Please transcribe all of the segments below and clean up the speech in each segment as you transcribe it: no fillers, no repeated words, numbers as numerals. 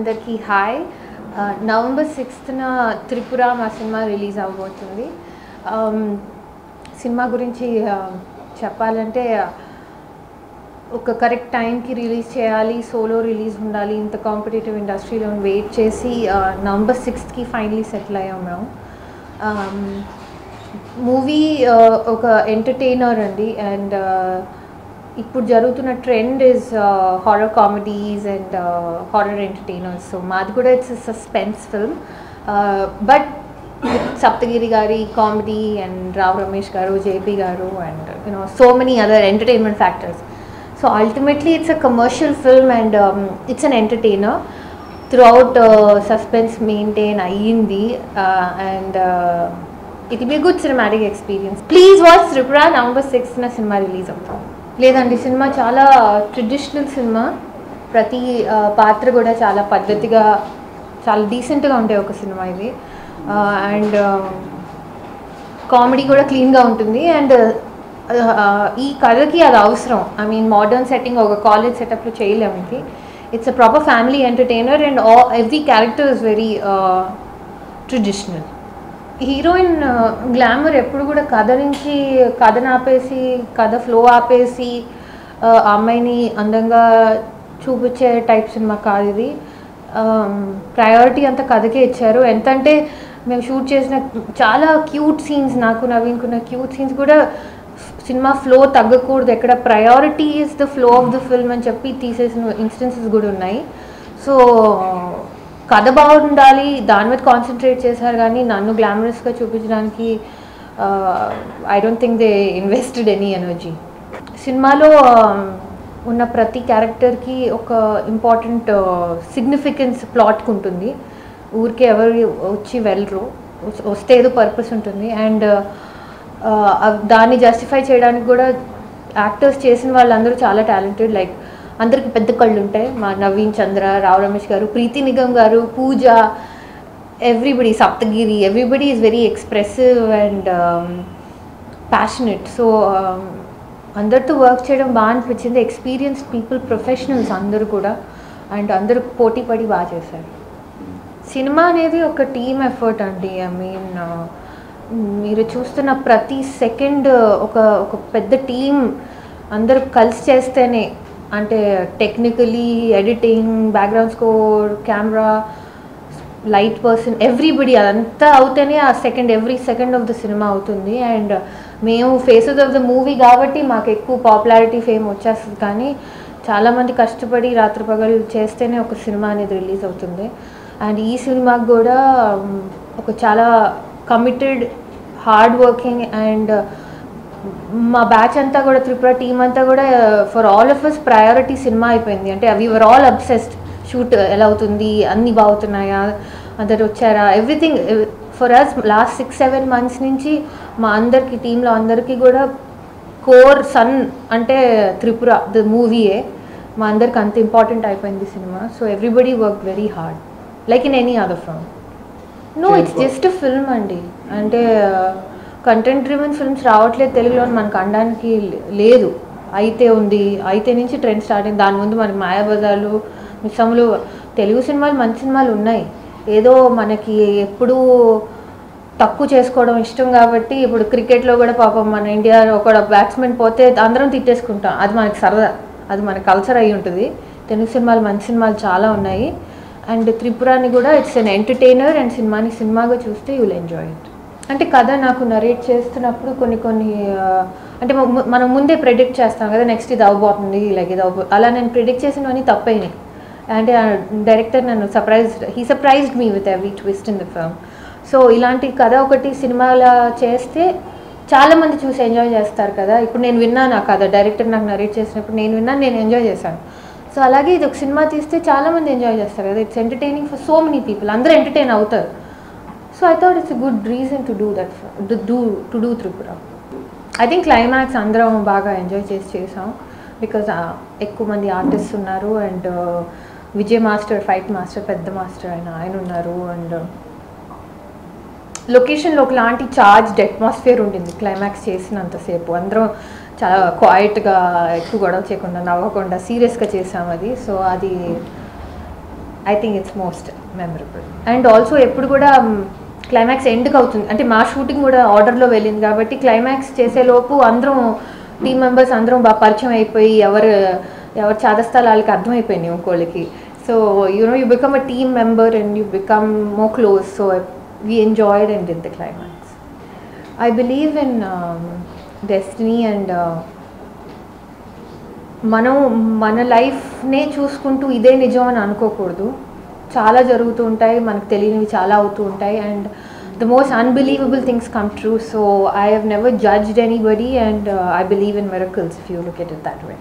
అందరికీ hi. November 6న Tripura మా cinema release అవబోతుంది. సినిమా గురించి చెప్పాలంటే ఒక కరెక్ట్ టైంకి రిలీజ్ చేయాలి, సోలో రిలీజ్ ఉండాలి, ఇంత కాంపిటేటివ్ ఇండస్ట్రీలో వెయిట్ చేసి నవంబర్ 6కి ఫైనలీ సెటిల్ అయ్యాం మేము. మూవీ ఒక ఎంటర్టైనర్ అండి. అండ్ ఇప్పుడు జరుగుతున్న trend is horror comedies and horror entertainers. So మాది కూడా it's suspense film, but Saptagiri గారి కామెడీ అండ్ రావ్ రమేష్ గారు, జేపీ గారు and so many other entertainment factors. So ultimately it's a commercial film and it's an entertainer. Throughout suspense maintain అయ్యింది and it will be good cinematic experience. Please watch Tripura. November 6న cinema release అవుతాం. లేదండి, cinema చాలా traditional cinema. ప్రతి పాత్ర కూడా చాలా పద్ధతిగా, చాలా డీసెంట్గా ఉండే ఒక సినిమా ఇది. అండ్ కామెడీ కూడా క్లీన్గా ఉంటుంది. అండ్ ఈ కథకి అది అవసరం. ఐ మీన్ మోడర్న్ సెట్టింగ్ ఒక కాలేజ్ సెటప్లో చేయలేము ఇది. It's a proper family entertainer and every character is very traditional. Heroine glamour ఎప్పుడు కూడా కథను ఆపేసి, కథ ఫ్లో ఆపేసి అమ్మాయిని అందంగా చూపించే టైప్ సినిమా కాదు ఇది. ప్రయారిటీ అంతా కథకే ఇచ్చారు. ఎంతంటే మేము షూట్ చేసిన చాలా క్యూట్ సీన్స్, నాకు నవీన్కున్న క్యూట్ సీన్స్ కూడా సినిమా ఫ్లో తగ్గకూడదు, ఎక్కడ priority is the flow of the film అని చెప్పి తీసేసిన ఇన్స్టెన్సెస్ కూడా ఉన్నాయి. సో కథ బాగుండాలి, దాని మీద కాన్సన్ట్రేట్ చేశారు. కానీ నన్ను గ్లామరస్గా చూపించడానికి I don't think they invested any energy. సినిమాలో ఉన్న ప్రతి క్యారెక్టర్కి ఒక ఇంపార్టెంట్ సిగ్నిఫికెన్స్ ప్లాట్కి ఉంటుంది. ఊరికే ఎవరు వచ్చి వెళ్ళరు, వస్తే ఏదో పర్పస్ ఉంటుంది. అండ్ దాన్ని జస్టిఫై చేయడానికి కూడా యాక్టర్స్ చేసిన వాళ్ళందరూ చాలా టాలెంటెడ్. లైక్ అందరికి పెద్ద కళ్ళు ఉంటాయి. మా నవీన్ చంద్ర, రావ్ రమేష్ గారు, ప్రీతి నిగమ్ గారు, Pooja, everybody, Saptagiri, everybody is very expressive and passionate. So అందరితో వర్క్ చేయడం బాగా అనిపించింది. ఎక్స్పీరియన్స్డ్ పీపుల్, ప్రొఫెషనల్స్ అందరూ కూడా. అండ్ అందరూ పోటీ పడి బాగా చేశారు. సినిమా అనేది ఒక టీమ్ ఎఫర్ట్ అండి. ఐ మీన్ మీరు చూస్తున్న ప్రతి సెకండ్ ఒక పెద్ద టీం అందరూ కలిసి చేస్తేనే, అంటే technically, editing, background score, camera, light person, everybody అదంతా అవుతేనే ఆ every second of the cinema అవుతుంది. అండ్ మేము ఫేసెస్ ఆఫ్ ద మూవీ కాబట్టి మాకు ఎక్కువ పాపులారిటీ, ఫేమ్ వచ్చేస్తుంది. కానీ చాలామంది కష్టపడి రాత్రి పగలు చేస్తేనే ఒక సినిమా అనేది రిలీజ్ అవుతుంది. అండ్ ఈ సినిమాకి కూడా ఒక చాలా కమిటెడ్, హార్డ్ వర్కింగ్ అండ్ మా బ్యాచ్ అంతా కూడా, త్రిపుర టీమ్ అంతా కూడా for all of us priority cinema అయిపోయింది. అంటే we were all obsessed. Shoot ఎలా అవుతుంది, అన్నీ బాగుతున్నాయా, అందరు వచ్చారా, everything for us. Last 6-7 months నుంచి మా అందరికి, టీంలో అందరికీ కూడా కోర్ సన్ అంటే త్రిపుర ద మూవీయే. మా అందరికి అంత ఇంపార్టెంట్ అయిపోయింది cinema. So everybody work very hard like in any other film. No, it's just a film అండి. అంటే కంటెంట్ డ్రివెన్ ఫిల్మ్స్ రావట్లేదు తెలుగులో మనకు అనడానికి లేదు. అయితే ఉంది, అయితే నుంచి ట్రెండ్ స్టార్ట్ అయింది. దాని ముందు మనకి మాయాబజార్లు, మిస్సములు, తెలుగు సినిమాలు మంచి సినిమాలు ఉన్నాయి. ఏదో మనకి ఎప్పుడూ తక్కువ చేసుకోవడం ఇష్టం కాబట్టి, ఇప్పుడు క్రికెట్లో కూడా పాపం మన ఇండియా ఒక బ్యాట్స్మెన్ పోతే అందరం తిట్టేసుకుంటాం. అది మనకి సరదా, అది మన కల్చర్ అయి ఉంటుంది. తెలుగు సినిమాలు, మంచి సినిమాలు చాలా ఉన్నాయి. అండ్ త్రిపురాని కూడా ఇట్స్ అన్ ఎంటర్టైనర్. అండ్ సినిమాగా చూస్తే యూ విల్ ఎంజాయ్ ఇట్. అంటే కథ నాకు నరేట్ చేస్తున్నప్పుడు కొన్ని అంటే మనం ముందే ప్రెడిక్ట్ చేస్తాం కదా, నెక్స్ట్ ఇది అవ్వబోతుంది, లైక్ ఇది అలా నేను ప్రిడిక్ట్ చేసినవన్నీ తప్పైనాయి. అంటే డైరెక్టర్ నన్ను he surprised me with every twist in the film. So ఇలాంటి కథ ఒకటి సినిమాలా చేస్తే చాలామంది చూసి ఎంజాయ్ చేస్తారు కదా. ఇప్పుడు నేను విన్నాను ఆ కథ, డైరెక్టర్ నాకు నరేట్ చేసినప్పుడు నేను విన్నాను, నేను ఎంజాయ్ చేశాను. సో అలాగే ఇది ఒక సినిమా తీస్తే చాలామంది ఎంజాయ్ చేస్తారు కదా. It's entertaining for so many people, అందరూ ఎంటర్టైన్ అవుతారు. So I thought it's a good reason to do that, to do Tripura. I think climax అందరం బాగా ఎంజాయ్ చేసాం. బికాజ్ ఎక్కువ మంది ఆర్టిస్ట్స్ ఉన్నారు. And Vijay master, fight master, పెద్ద మాస్టర్ ఆయన ఉన్నారు. అండ్ లొకేషన్లో ఒకలాంటి చార్జ్డ్ అట్మాస్ఫియర్ ఉండింది క్లైమాక్స్ చేసినంతసేపు. అందరం చాలా క్వైట్గా, ఎక్కువ గొడవ చేయకుండా, నవ్వకుండా, సీరియస్గా చేసాం అది. సో అది I think it's most memorable. And also ఎప్పుడు కూడా క్లైమాక్స్ ఎండ్కి అవుతుంది, అంటే మా షూటింగ్ కూడా ఆర్డర్లో వెళ్ళింది కాబట్టి క్లైమాక్స్ చేసేలోపు అందరం టీమ్ మెంబర్స్ అందరం బాగా పరిచయం అయిపోయి ఎవరు చాదస్తాలు వాళ్ళకి అర్థమైపోయినాయి ఇంకోళ్ళకి. So you become a team member and you become more close. So we enjoyed and did the climax. I believe in destiny and మనం మన లైఫ్నే చూసుకుంటూ ఇదే నిజం అని అనుకోకూడదు. చాలా జరుగుతూ ఉంటాయి, మనకు తెలియనివి చాలా అవుతూ ఉంటాయి, and the most unbelievable things come true. So I have never judged anybody and I believe in miracles if you look at it that way.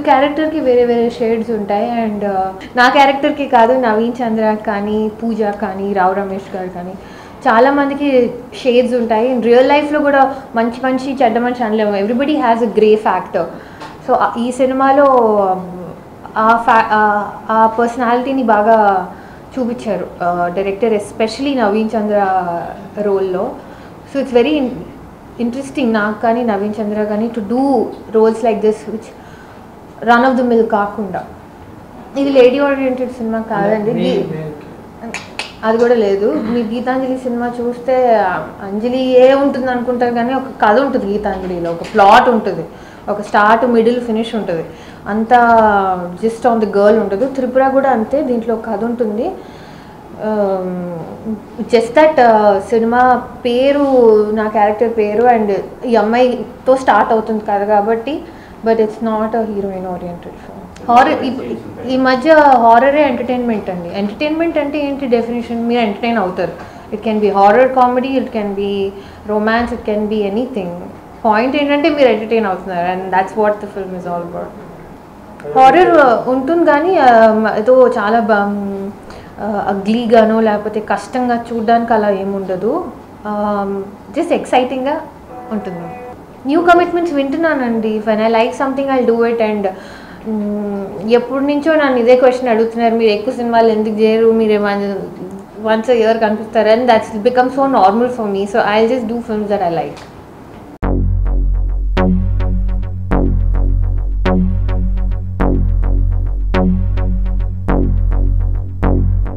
క్యారెక్టర్కి వేరే వేరే షేడ్స్ ఉంటాయి, అండ్ నా క్యారెక్టర్కి కాదు, నవీన్ చంద్ర కానీ, పూజ కానీ, రావు రమేష్ గారు కానీ చాలామందికి షేడ్స్ ఉంటాయి. ఇన్ రియల్ లైఫ్లో కూడా మంచి మనిషి చెడ్డ మనిషి అనలేము, everybody has a grey factor. So ఈ సినిమాలో ఆ పర్సనాలిటీని బాగా చూపించారు డైరెక్టర్, ఎస్పెషలీ నవీన్ చంద్ర రోల్లో. సో ఇట్స్ వెరీ ఇంట్రెస్టింగ్ నాకు కానీ నవీన్ చంద్ర కానీ to do roles like this which run of the mill కాకుండా. ఇది లేడీ ఓరియంటెడ్ సినిమా కాదండి, అది కూడా లేదు. మీ గీతాంజలి సినిమా చూస్తే అంజలి ఏ ఉంటుంది అనుకుంటారు కానీ ఒక కథ ఉంటుంది గీతాంజలిలో, ఒక ప్లాట్ ఉంటుంది, ఒక స్టార్ట్ మిడిల్ ఫినిష్ ఉంటుంది, అంతా జస్ట్ ఆన్ ది గర్ల్ ఉంటుంది. త్రిపుర కూడా అంతే, దీంట్లో కథ ఉంటుంది. జస్ట్ దట్ సినిమా పేరు నా క్యారెక్టర్ పేరు అండ్ ఈ అమ్మాయితో స్టార్ట్ అవుతుంది కదా కాబట్టి, but it's not a heroine oriented film. Horror ఈ మధ్య హారరే ఎంటర్టైన్మెంట్ అండి. ఎంటర్టైన్మెంట్ అంటే ఏంటి డెఫినేషన్? మీరు ఎంటర్టైన్ అవుతారు. It can be horror comedy, it can be romance, it can be anything. Point ఏంటంటే మీరు ఎంటర్టైన్ అవుతున్నారు, and that's what the film is all about. Horror ఉంటుంది కానీ ఏదో చాలా అగ్లీగానో లేకపోతే కష్టంగా చూడడానికి అలా ఏముండదు, జస్ట్ ఎక్సైటింగ్గా ఉంటుంది. న్యూ కమిట్మెంట్స్ వింటున్నానండి. When I like something I do it. And ఎప్పటి నుంచో నన్ను ఇదే క్వశ్చన్ అడుగుతున్నారు, మీరు ఎక్కువ సినిమాలు ఎందుకు చేయరు, మీరు వన్స్ అ ఇయర్ కనిపిస్తారు, and that's become so normal for me. So I just do films that I like.